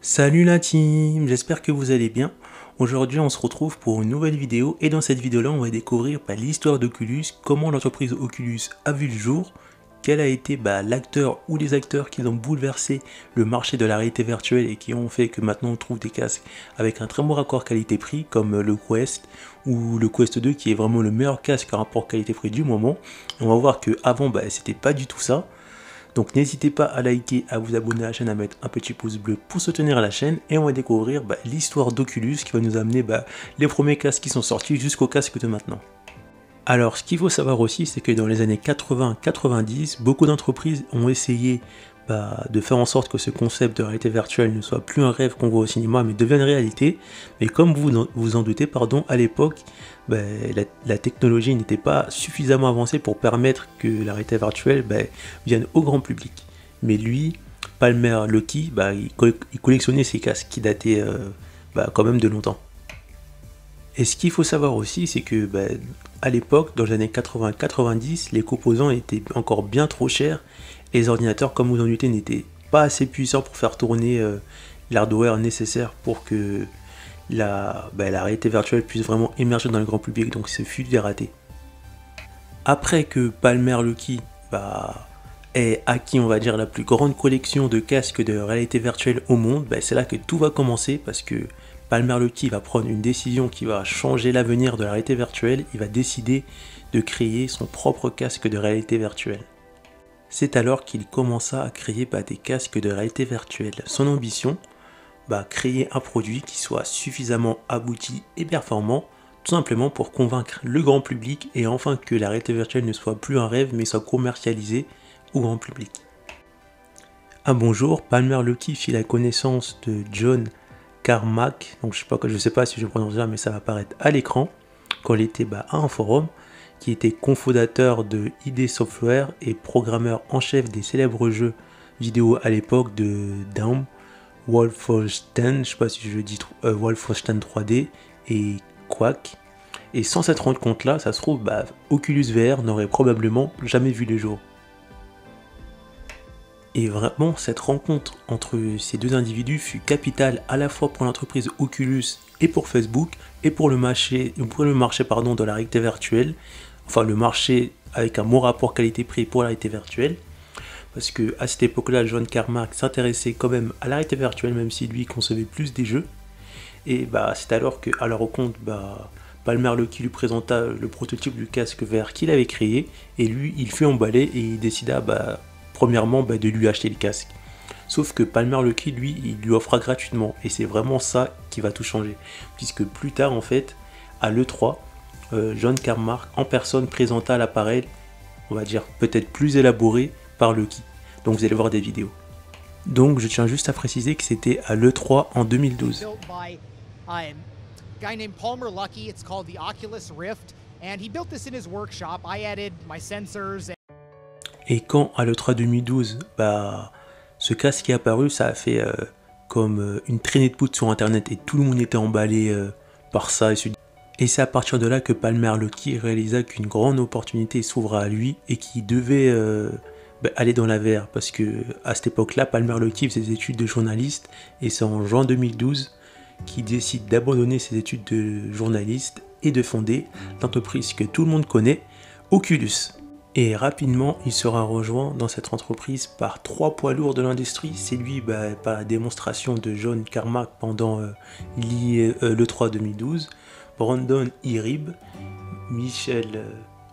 Salut la team, j'espère que vous allez bien. Aujourd'hui on se retrouve pour une nouvelle vidéo et dans cette vidéo là on va découvrir l'histoire d'Oculus, comment l'entreprise Oculus a vu le jour, quel a été l'acteur ou les acteurs qui ont bouleversé le marché de la réalité virtuelle et qui ont fait que maintenant on trouve des casques avec un très bon rapport qualité-prix comme le Quest ou le Quest 2 qui est vraiment le meilleur casque à rapport qualité-prix du moment. On va voir que avant c'était pas du tout ça. Donc n'hésitez pas à liker, à vous abonner à la chaîne, à mettre un petit pouce bleu pour soutenir la chaîne. Et on va découvrir l'histoire d'Oculus qui va nous amener les premiers casques qui sont sortis jusqu'au casque de maintenant. Alors ce qu'il faut savoir aussi, c'est que dans les années 80-90, beaucoup d'entreprises ont essayé de faire en sorte que ce concept de réalité virtuelle ne soit plus un rêve qu'on voit au cinéma, mais devienne réalité. Mais comme vous en doutez, à l'époque, la technologie n'était pas suffisamment avancée pour permettre que la réalité virtuelle vienne au grand public. Mais lui, Palmer Luckey, il collectionnait ces casques qui dataient quand même de longtemps. Et ce qu'il faut savoir aussi, c'est que à l'époque, dans les années 80-90, les composants étaient encore bien trop chers. Et les ordinateurs, comme vous en doutez, n'étaient pas assez puissants pour faire tourner l'hardware nécessaire pour que la réalité virtuelle puisse vraiment émerger dans le grand public. Donc ce fut des ratés. Après que Palmer Luckey ait acquis, on va dire, la plus grande collection de casques de réalité virtuelle au monde, c'est là que tout va commencer parce que Palmer Luckey va prendre une décision qui va changer l'avenir de la réalité virtuelle. Il va décider de créer son propre casque de réalité virtuelle. C'est alors qu'il commença à créer des casques de réalité virtuelle. Son ambition, créer un produit qui soit suffisamment abouti et performant, tout simplement pour convaincre le grand public et enfin que la réalité virtuelle ne soit plus un rêve mais soit commercialisée au grand public. Un bonjour, Palmer Luckey fit la connaissance de John Carmack, donc je sais pas si je prononce bien mais ça va apparaître à l'écran, quand il était à un forum, qui était cofondateur de ID Software et programmeur en chef des célèbres jeux vidéo à l'époque de Doom, Wolfenstein, je sais pas si je dis Wolfenstein 3D et Quake. Et sans cette rencontre là, ça se trouve Oculus VR n'aurait probablement jamais vu le jour. Et vraiment, cette rencontre entre ces deux individus fut capitale à la fois pour l'entreprise Oculus et pour Facebook et pour le marché de la réalité virtuelle. Enfin, le marché avec un bon rapport qualité-prix pour la réalité virtuelle. Parce que à cette époque-là, John Carmack s'intéressait quand même à la réalité virtuelle, même si lui concevait plus des jeux. Et c'est alors qu'à leur rencontre, Palmer Luckey lui présenta le prototype du casque VR qu'il avait créé. Et lui, il fut emballé et il décida premièrement de lui acheter le casque. Sauf que Palmer Luckey, lui, il lui offra gratuitement. Et c'est vraiment ça qui va tout changer. Puisque plus tard, en fait, à l'E3, John Carmack en personne présenta l'appareil, on va dire peut-être plus élaboré par Luckey. Donc vous allez voir des vidéos. Donc je tiens juste à préciser que c'était à l'E3 en 2012. Et quand à l'E3 2012, ce casque est apparu, ça a fait comme une traînée de poudre sur internet et tout le monde était emballé par ça. Et c'est à partir de là que Palmer Luckey réalisa qu'une grande opportunité s'ouvra à lui et qu'il devait aller dans la VR. Parce que à cette époque-là, Palmer Luckey faisait des études de journaliste et c'est en juin 2012 qu'il décide d'abandonner ses études de journaliste et de fonder l'entreprise que tout le monde connaît, Oculus. Et rapidement, il sera rejoint dans cette entreprise par 3 poids lourds de l'industrie. C'est lui, par la démonstration de John Carmack pendant l'E3 2012, Brandon Irib, Michel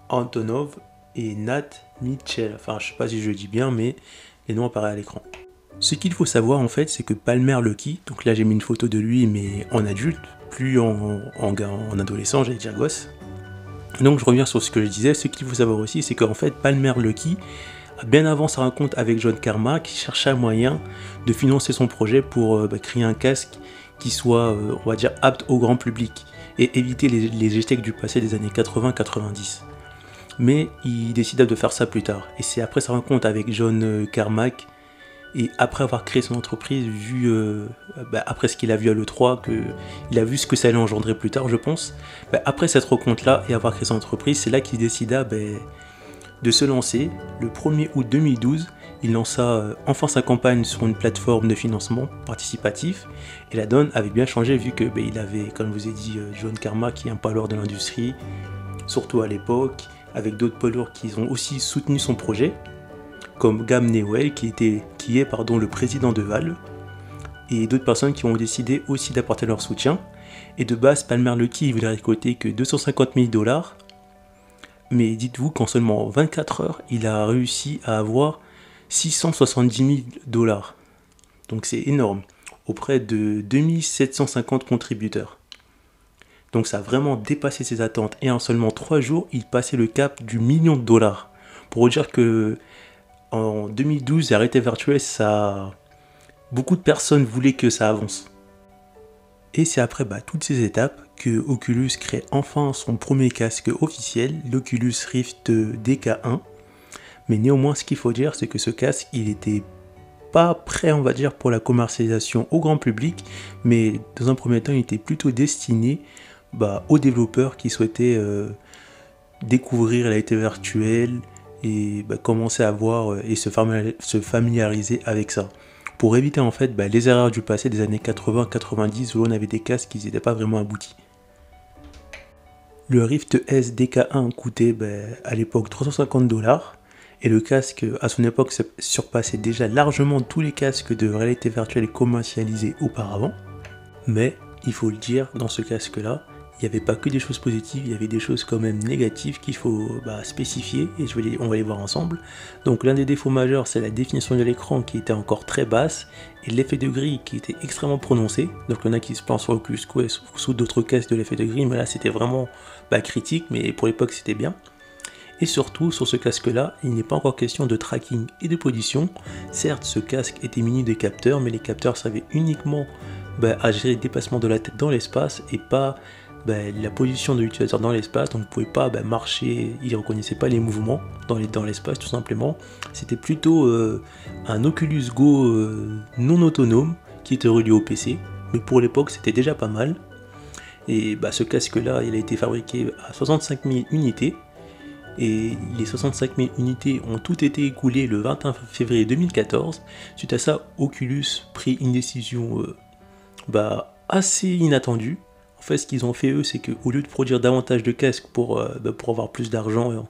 Antonov et Nat Mitchell. Enfin, je sais pas si je le dis bien, mais les noms apparaissent à l'écran. Ce qu'il faut savoir en fait, c'est que Palmer Luckey, donc là j'ai mis une photo de lui, mais en adulte, plus en adolescent, j'allais dire gosse. Donc je reviens sur ce que je disais, ce qu'il faut savoir aussi, c'est qu'en fait Palmer Luckey, bien avant sa rencontre avec John Carmack, cherchait un moyen de financer son projet pour créer un casque qui soit, on va dire, apte au grand public et éviter les échecs du passé des années 80-90. Mais il décida de faire ça plus tard. Et c'est après sa rencontre avec John Carmack et après avoir créé son entreprise, après ce qu'il a vu à l'E3, qu'il a vu ce que ça allait engendrer plus tard, je pense. Après cette rencontre-là et avoir créé son entreprise, c'est là qu'il décida de se lancer. Le 1er août 2012, il lança enfin sa campagne sur une plateforme de financement participatif et la donne avait bien changé vu que il avait, comme je vous ai dit, John Karma qui est un poids lourd de l'industrie, surtout à l'époque, avec d'autres poids lourds qui ont aussi soutenu son projet, comme Gam Newell qui est le président de Valve, et d'autres personnes qui ont décidé aussi d'apporter leur soutien. Et de base, Palmer Luckey il voulait récolter que 250 000 $, mais dites-vous qu'en seulement 24 heures, il a réussi à avoir 670 000 $. Donc c'est énorme, auprès de 2750 contributeurs. Donc ça a vraiment dépassé ses attentes, et en seulement 3 jours, il passait le cap du $1 million. Pour vous dire que en 2012, la réalité virtuelle, beaucoup de personnes voulaient que ça avance. Et c'est après toutes ces étapes que Oculus crée enfin son premier casque officiel, l'Oculus Rift DK1. Mais néanmoins, ce qu'il faut dire, c'est que ce casque, il était pas prêt, on va dire, pour la commercialisation au grand public, mais dans un premier temps, il était plutôt destiné aux développeurs qui souhaitaient découvrir la réalité virtuelle et commencer à voir et se familiariser avec ça. Pour éviter en fait les erreurs du passé des années 80-90 où on avait des casques qui n'étaient pas vraiment aboutis. Le Rift S DK1 coûtait à l'époque 350 $, et le casque à son époque surpassait déjà largement tous les casques de réalité virtuelle commercialisés auparavant. Mais il faut le dire, dans ce casque là, il n'y avait pas que des choses positives, il y avait des choses quand même négatives qu'il faut spécifier, et on va les voir ensemble. Donc l'un des défauts majeurs, c'est la définition de l'écran qui était encore très basse, et l'effet de gris qui était extrêmement prononcé. Donc il y en a qui se plaignent sur Oculus Quest ou sous d'autres casques de l'effet de gris, mais là c'était vraiment critique, mais pour l'époque c'était bien. Et surtout, sur ce casque-là, il n'est pas encore question de tracking et de position. Certes, ce casque était muni de capteurs, mais les capteurs servaient uniquement à gérer le déplacement de la tête dans l'espace et pas la position de l'utilisateur dans l'espace. Donc vous ne pouvez pas marcher, il ne reconnaissait pas les mouvements dans l'espace tout simplement. C'était plutôt un Oculus Go non autonome qui était relié au PC, mais pour l'époque c'était déjà pas mal. Et ce casque-là, il a été fabriqué à 65 000 unités. Et les 65 000 unités ont toutes été écoulées le 21 février 2014. Suite à ça, Oculus prit une décision assez inattendue. En fait, ce qu'ils ont fait eux, c'est qu'au lieu de produire davantage de casques pour avoir plus d'argent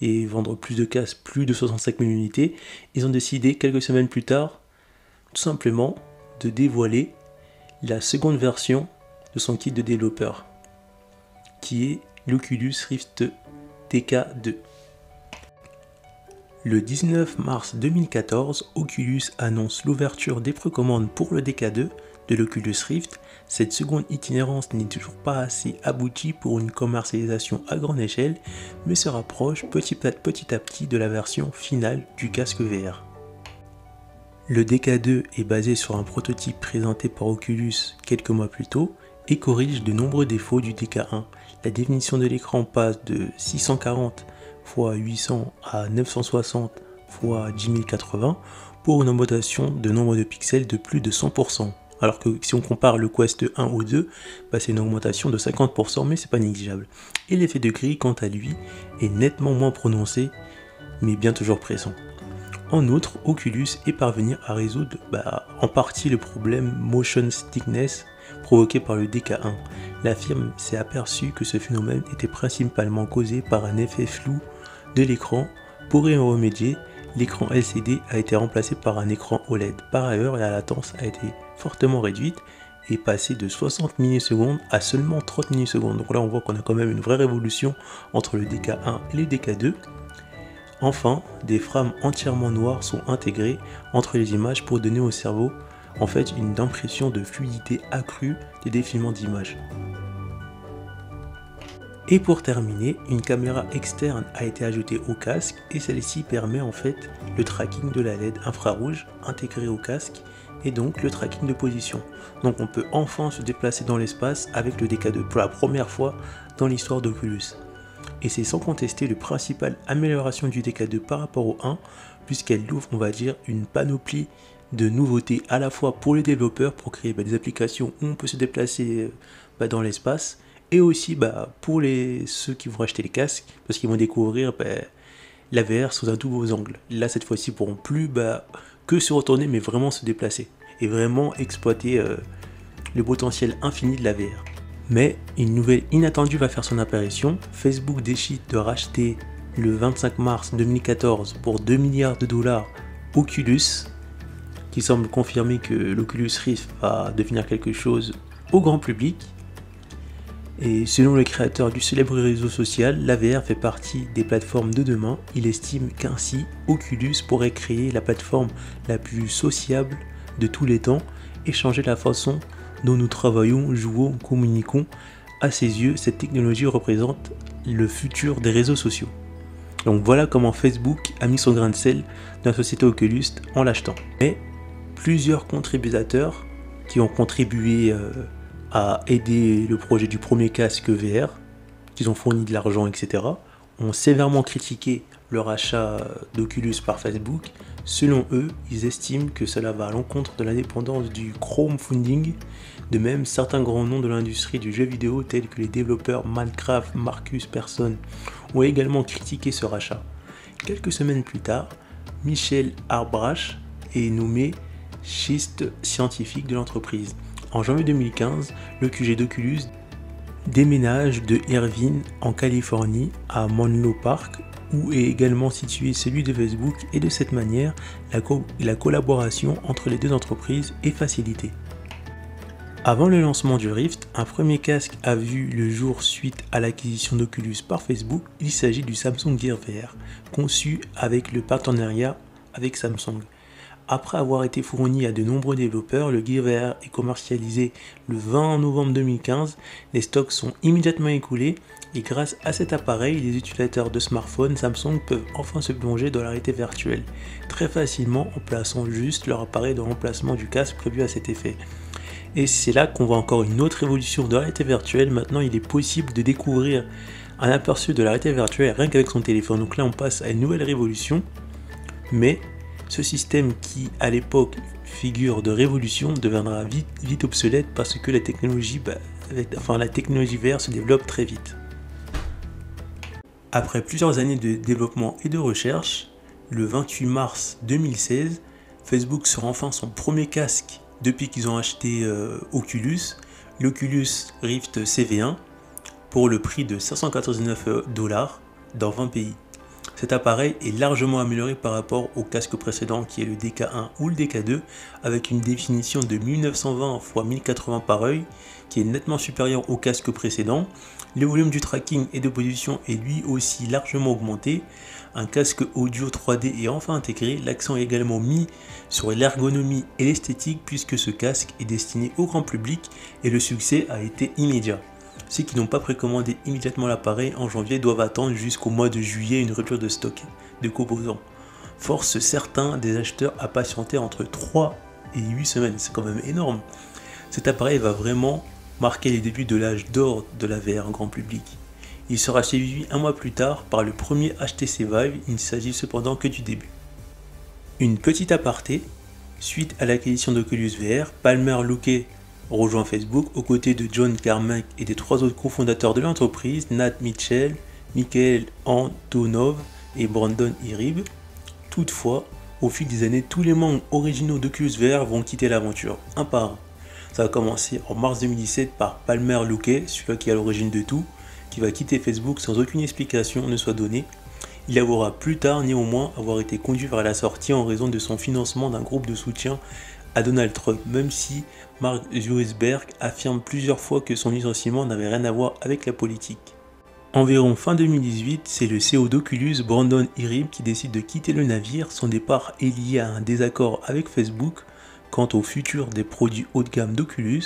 et vendre plus de casques, plus de 65 000 unités, ils ont décidé quelques semaines plus tard, tout simplement, de dévoiler la seconde version de son kit de développeur, qui est l'Oculus Rift DK2. Le 19 mars 2014, Oculus annonce l'ouverture des précommandes pour le DK2 de l'Oculus Rift. Cette seconde itinérance n'est toujours pas assez aboutie pour une commercialisation à grande échelle, mais se rapproche petit à petit de la version finale du casque VR. Le DK2 est basé sur un prototype présenté par Oculus quelques mois plus tôt et corrige de nombreux défauts du DK1. La définition de l'écran passe de 640 x 800 à 960 x 1080 pour une augmentation de nombre de pixels de plus de 100%. Alors que si on compare le Quest 1 au 2, c'est une augmentation de 50%, mais c'est pas négligeable. Et l'effet de gris, quant à lui, est nettement moins prononcé, mais bien toujours présent. En outre, Oculus est parvenu à résoudre en partie le problème motion sickness provoqué par le DK1. La firme s'est aperçue que ce phénomène était principalement causé par un effet flou de l'écran. Pour y remédier, l'écran LCD a été remplacé par un écran OLED. Par ailleurs, la latence a été fortement réduite et passée de 60 millisecondes à seulement 30 millisecondes. Donc là, on voit qu'on a quand même une vraie révolution entre le DK1 et le DK2. Enfin, des frames entièrement noires sont intégrées entre les images pour donner au cerveau en fait une impression de fluidité accrue des défilements d'images. Et pour terminer, une caméra externe a été ajoutée au casque et celle-ci permet en fait le tracking de la LED infrarouge intégrée au casque et donc le tracking de position. Donc on peut enfin se déplacer dans l'espace avec le DK2 pour la première fois dans l'histoire d'Oculus. Et c'est sans contester la principale amélioration du DK2 par rapport au 1, puisqu'elle ouvre, on va dire, une panoplie de nouveautés à la fois pour les développeurs, pour créer des applications où on peut se déplacer dans l'espace, et aussi pour ceux qui vont acheter les casques, parce qu'ils vont découvrir la VR sous un tout nouveau angle. Là, cette fois-ci, ils pourront plus que se retourner, mais vraiment se déplacer et vraiment exploiter le potentiel infini de la VR. Mais une nouvelle inattendue va faire son apparition. Facebook décide de racheter le 25 mars 2014 pour 2 milliards de dollars Oculus, qui semble confirmer que l'Oculus Rift va devenir quelque chose au grand public. Et selon le créateur du célèbre réseau social, la VR fait partie des plateformes de demain. Il estime qu'ainsi Oculus pourrait créer la plateforme la plus sociable de tous les temps et changer la façon dont nous travaillons, jouons, communiquons. À ses yeux, cette technologie représente le futur des réseaux sociaux. Donc voilà comment Facebook a mis son grain de sel dans la société Oculus en l'achetant. Mais plusieurs contributeurs qui ont contribué à aider le projet du premier casque VR, qui ont fourni de l'argent, etc., ont sévèrement critiqué le rachat d'Oculus par Facebook. Selon eux, ils estiment que cela va à l'encontre de l'indépendance du crowdfunding. De même, certains grands noms de l'industrie du jeu vidéo, tels que les développeurs Minecraft, Marcus Persson, ont également critiqué ce rachat. Quelques semaines plus tard, Michel Arbrach est nommé chief scientifique de l'entreprise. En janvier 2015, le QG d'Oculus déménage de Irvine en Californie à Menlo Park, où est également situé celui de Facebook, et de cette manière, la collaboration entre les deux entreprises est facilitée. Avant le lancement du Rift, un premier casque a vu le jour suite à l'acquisition d'Oculus par Facebook. Il s'agit du Samsung Gear VR, conçu avec le partenariat avec Samsung. Après avoir été fourni à de nombreux développeurs, le Gear VR est commercialisé le 20 novembre 2015. Les stocks sont immédiatement écoulés et grâce à cet appareil, les utilisateurs de smartphones Samsung peuvent enfin se plonger dans la réalité virtuelle très facilement en plaçant juste leur appareil dans l'emplacement du casque prévu à cet effet. Et c'est là qu'on voit encore une autre évolution de la réalité virtuelle. Maintenant, il est possible de découvrir un aperçu de la réalité virtuelle rien qu'avec son téléphone. Donc là, on passe à une nouvelle révolution. Mais ce système qui, à l'époque, figure de révolution, deviendra vite obsolète parce que la technologie VR se développe très vite. Après plusieurs années de développement et de recherche, le 28 mars 2016, Facebook sort enfin son premier casque depuis qu'ils ont acheté Oculus, l'Oculus Rift CV1, pour le prix de 599 $ dans 20 pays. Cet appareil est largement amélioré par rapport au casque précédent qui est le DK1 ou le DK2, avec une définition de 1920 x 1080 par œil qui est nettement supérieure au casque précédent. Le volume du tracking et de position est lui aussi largement augmenté. Un casque audio 3D est enfin intégré. L'accent est également mis sur l'ergonomie et l'esthétique puisque ce casque est destiné au grand public et le succès a été immédiat. Ceux qui n'ont pas précommandé immédiatement l'appareil en janvier doivent attendre jusqu'au mois de juillet une rupture de stock de composants. Force certains des acheteurs à patienter entre 3 et 8 semaines, c'est quand même énorme. Cet appareil va vraiment marquer les débuts de l'âge d'or de la VR en grand public. Il sera suivi un mois plus tard par le premier HTC Vive, il ne s'agit cependant que du début. Une petite aparté, suite à l'acquisition d'Oculus VR, Palmer Luckey rejoint Facebook aux côtés de John Carmack et des 3 autres cofondateurs de l'entreprise, Nat Mitchell, Michael Antonov et Brandon Hrib. Toutefois, au fil des années, tous les membres originaux d'Oculus VR vont quitter l'aventure, un par un. Ça va commencer en mars 2017 par Palmer Luckey, celui qui est à l'origine de tout, qui va quitter Facebook sans aucune explication ne soit donnée. Il avouera plus tard néanmoins avoir été conduit vers la sortie en raison de son financement d'un groupe de soutien à Donald Trump, même si Mark Zuckerberg affirme plusieurs fois que son licenciement n'avait rien à voir avec la politique. Environ fin 2018, c'est le CEO d'Oculus, Brandon Hrib, qui décide de quitter le navire. Son départ est lié à un désaccord avec Facebook quant au futur des produits haut de gamme d'Oculus,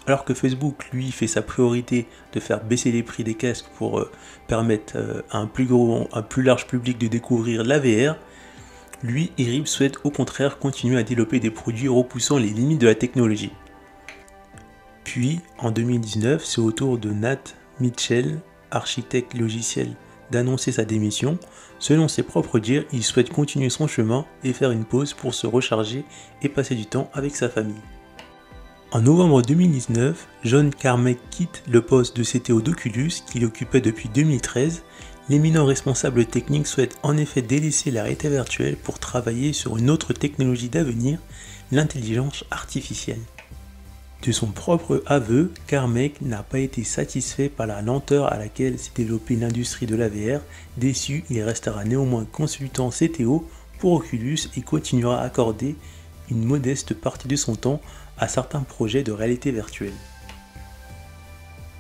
alors que Facebook lui fait sa priorité de faire baisser les prix des casques pour permettre à un plus large public de découvrir la VR. Lui, Hrib souhaite au contraire continuer à développer des produits repoussant les limites de la technologie. Puis, en 2019, c'est au tour de Nat Mitchell, architecte logiciel, d'annoncer sa démission. Selon ses propres dires, il souhaite continuer son chemin et faire une pause pour se recharger et passer du temps avec sa famille. En novembre 2019, John Carmack quitte le poste de CTO d'Oculus qu'il occupait depuis 2013. L'éminent responsable technique souhaite en effet délaisser la réalité virtuelle pour travailler sur une autre technologie d'avenir, l'intelligence artificielle. De son propre aveu, Carmack n'a pas été satisfait par la lenteur à laquelle s'est développée l'industrie de la VR. Déçu, il restera néanmoins consultant CTO pour Oculus et continuera à accorder une modeste partie de son temps à certains projets de réalité virtuelle.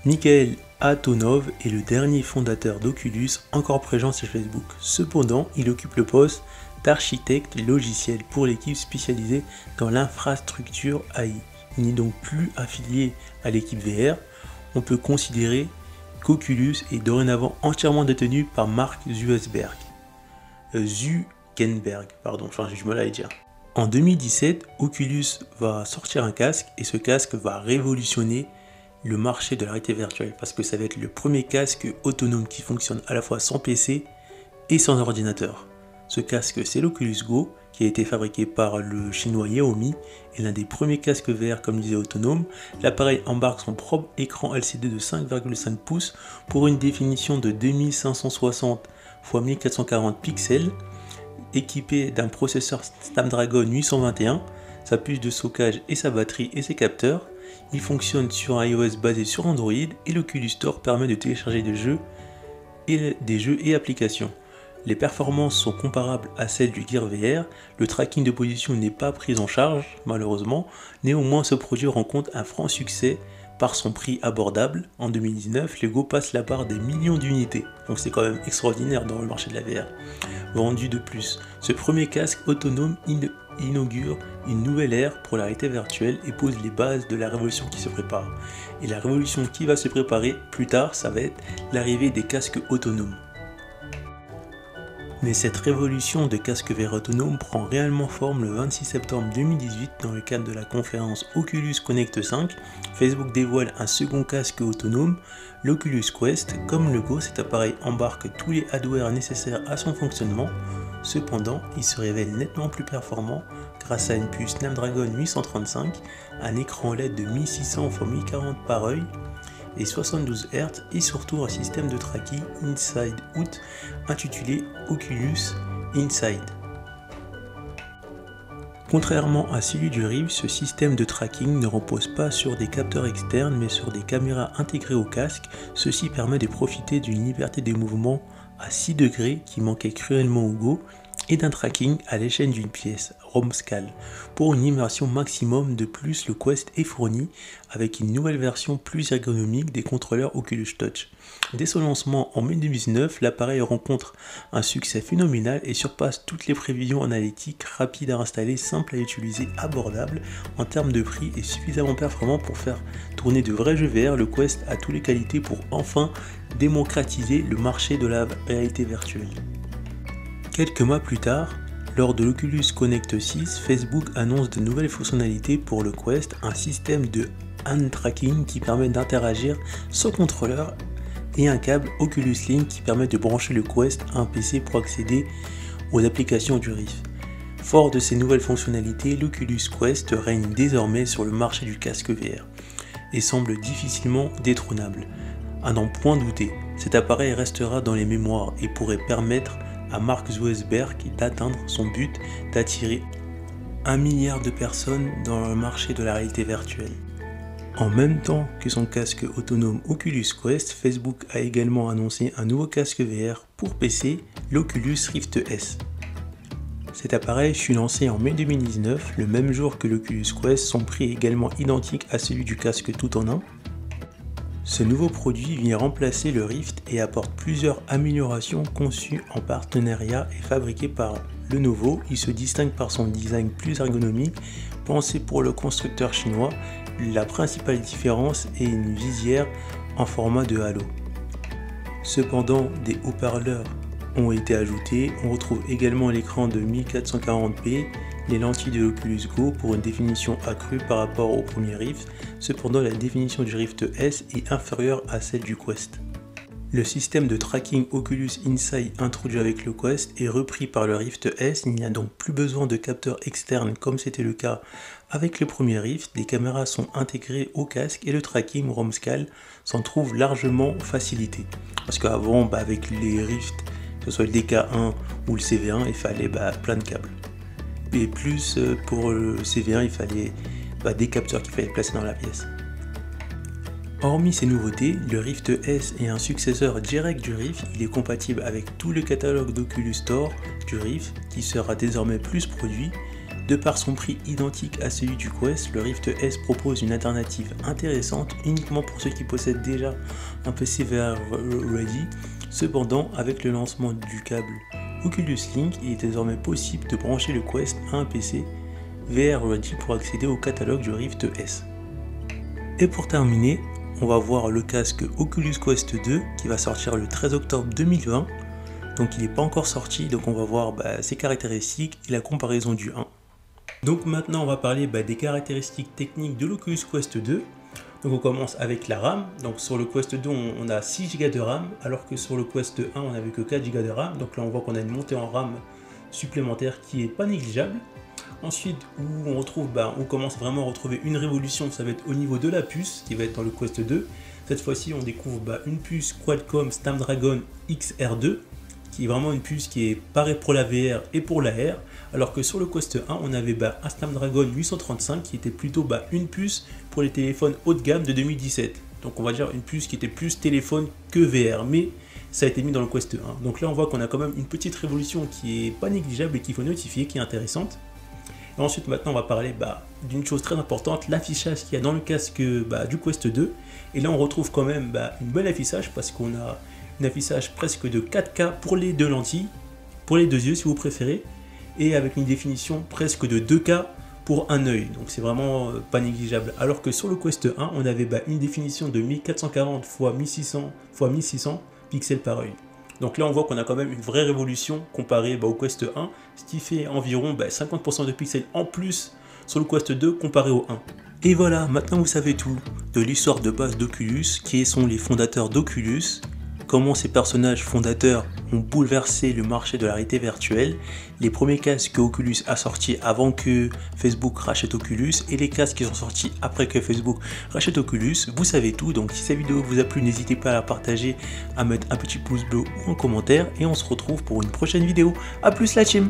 Mikhail Antonov est le dernier fondateur d'Oculus encore présent sur Facebook. Cependant, il occupe le poste d'architecte logiciel pour l'équipe spécialisée dans l'infrastructure AI. Il n'est donc plus affilié à l'équipe VR. On peut considérer qu'Oculus est dorénavant entièrement détenu par Mark Zuckerberg. En 2017, Oculus va sortir un casque et ce casque va révolutionner le marché de la réalité virtuelle parce que ça va être le premier casque autonome qui fonctionne à la fois sans PC et sans ordinateur. Ce casque, c'est l'Oculus Go qui a été fabriqué par le chinois Xiaomi et l'un des premiers casques VR comme disait autonome. L'appareil embarque son propre écran LCD de 5,5 pouces pour une définition de 2560 x 1440 pixels, équipé d'un processeur Snapdragon 821, sa puce de stockage et sa batterie et ses capteurs. Il fonctionne sur un iOS basé sur Android et l'Oculus Store permet de télécharger des jeux et applications. Les performances sont comparables à celles du Gear VR, le tracking de position n'est pas pris en charge malheureusement, néanmoins ce produit rencontre un franc succès par son prix abordable. En 2019, le Go passe la barre des millions d'unités, donc c'est quand même extraordinaire dans le marché de la VR. Vendu de plus, ce premier casque autonome inaugure une nouvelle ère pour la réalité virtuelle et pose les bases de la révolution qui se prépare. Et la révolution qui va se préparer plus tard, ça va être l'arrivée des casques autonomes. Mais cette révolution de casques VR autonomes prend réellement forme le 26 septembre 2018 dans le cadre de la conférence Oculus Connect 5. Facebook dévoile un second casque autonome, l'Oculus Quest. Comme le Go, cet appareil embarque tous les hardware nécessaires à son fonctionnement. Cependant, il se révèle nettement plus performant grâce à une puce Snapdragon 835, un écran LED de 1600 x 1040 par œil et 72 Hz et surtout un système de tracking Inside Out intitulé Oculus Inside. Contrairement à celui du Rift, ce système de tracking ne repose pas sur des capteurs externes mais sur des caméras intégrées au casque. Ceci permet de profiter d'une liberté de mouvement à 6 degrés qui manquait cruellement au Go et d'un tracking à l'échelle d'une pièce, ROM-scale. Pour une immersion maximum de plus, le Quest est fourni avec une nouvelle version plus ergonomique des contrôleurs Oculus Touch. Dès son lancement en mai 2019, l'appareil rencontre un succès phénoménal et surpasse toutes les prévisions analytiques, rapide à installer, simple à utiliser, abordable en termes de prix et suffisamment performant pour faire tourner de vrais jeux VR. Le Quest a toutes les qualités pour enfin démocratiser le marché de la réalité virtuelle. Quelques mois plus tard, lors de l'Oculus Connect 6, Facebook annonce de nouvelles fonctionnalités pour le Quest, un système de hand tracking qui permet d'interagir sans contrôleur et un câble Oculus Link qui permet de brancher le Quest à un PC pour accéder aux applications du Rift. Fort de ces nouvelles fonctionnalités, l'Oculus Quest règne désormais sur le marché du casque VR et semble difficilement détrônable. À n'en point douter, cet appareil restera dans les mémoires et pourrait permettre à Mark Zuckerberg d'atteindre son but d'attirer 1 milliard de personnes dans le marché de la réalité virtuelle. En même temps que son casque autonome Oculus Quest, Facebook a également annoncé un nouveau casque VR pour PC, l'Oculus Rift S. Cet appareil fut lancé en mai 2019, le même jour que l'Oculus Quest, son prix est également identique à celui du casque tout en un. Ce nouveau produit vient remplacer le Rift et apporte plusieurs améliorations conçues en partenariat et fabriquées par Lenovo. Il se distingue par son design plus ergonomique, pensé pour le constructeur chinois. La principale différence est une visière en format de halo. Cependant, des haut-parleurs ont été ajoutés. On retrouve également l'écran de 1440p, les lentilles de l'Oculus Go pour une définition accrue par rapport au premier Rift. Cependant, la définition du Rift S est inférieure à celle du Quest. Le système de tracking Oculus Insight introduit avec le Quest est repris par le Rift S, il n'y a donc plus besoin de capteurs externes comme c'était le cas avec le premier Rift, des caméras sont intégrées au casque et le tracking ROMscal s'en trouve largement facilité. Parce qu'avant, avec les Rift, que ce soit le DK1 ou le CV1, il fallait plein de câbles. Et plus pour le CV1, il fallait des capteurs qu'il fallait placer dans la pièce. Hormis ces nouveautés, le Rift S est un successeur direct du Rift, il est compatible avec tout le catalogue d'Oculus Store du Rift qui sera désormais plus produit. De par son prix identique à celui du Quest, le Rift S propose une alternative intéressante uniquement pour ceux qui possèdent déjà un PC VR Ready. Cependant, avec le lancement du câble Oculus Link, il est désormais possible de brancher le Quest à un PC VR Ready pour accéder au catalogue du Rift S. Et pour terminer, on va voir le casque Oculus Quest 2 qui va sortir le 13 octobre 2020. Donc il n'est pas encore sorti, donc on va voir ses caractéristiques et la comparaison du 1. Donc maintenant on va parler des caractéristiques techniques de l'Oculus Quest 2. Donc on commence avec la RAM. Donc sur le Quest 2 on a 6 Go de RAM alors que sur le Quest 1 on n'avait que 4 Go de RAM. Donc là on voit qu'on a une montée en RAM supplémentaire qui est pas négligeable. Ensuite où on commence vraiment à retrouver une révolution, ça va être au niveau de la puce qui va être dans le Quest 2. Cette fois-ci on découvre une puce Qualcomm Snapdragon XR2 qui est vraiment une puce qui est pareille pour la VR et pour la R, alors que sur le Quest 1 on avait un Snapdragon 835 qui était plutôt une puce pour les téléphones haut de gamme de 2017. Donc on va dire une puce qui était plus téléphone que VR, mais ça a été mis dans le Quest 1. Donc là on voit qu'on a quand même une petite révolution qui est pas négligeable et qu'il faut notifier, qui est intéressante. Et ensuite maintenant on va parler d'une chose très importante, l'affichage qu'il y a dans le casque du Quest 2. Et là on retrouve quand même une bonne affichage parce qu'on a un affichage presque de 4K pour les deux lentilles, pour les deux yeux si vous préférez, et avec une définition presque de 2K pour un œil. Donc c'est vraiment pas négligeable. Alors que sur le Quest 1 on avait une définition de 1440 x 1600 x 1600 pixels par œil. Donc là on voit qu'on a quand même une vraie révolution comparée au Quest 1, ce qui fait environ 50% de pixels en plus sur le Quest 2 comparé au 1. Et voilà, maintenant vous savez tout de l'histoire de base d'Oculus, qui sont les fondateurs d'Oculus, comment ces personnages fondateurs ont bouleversé le marché de la réalité virtuelle, les premiers casques que Oculus a sortis avant que Facebook rachète Oculus et les casques qui sont sortis après que Facebook rachète Oculus. Vous savez tout, donc si cette vidéo vous a plu, n'hésitez pas à la partager, à mettre un petit pouce bleu ou un commentaire et on se retrouve pour une prochaine vidéo. A plus la team!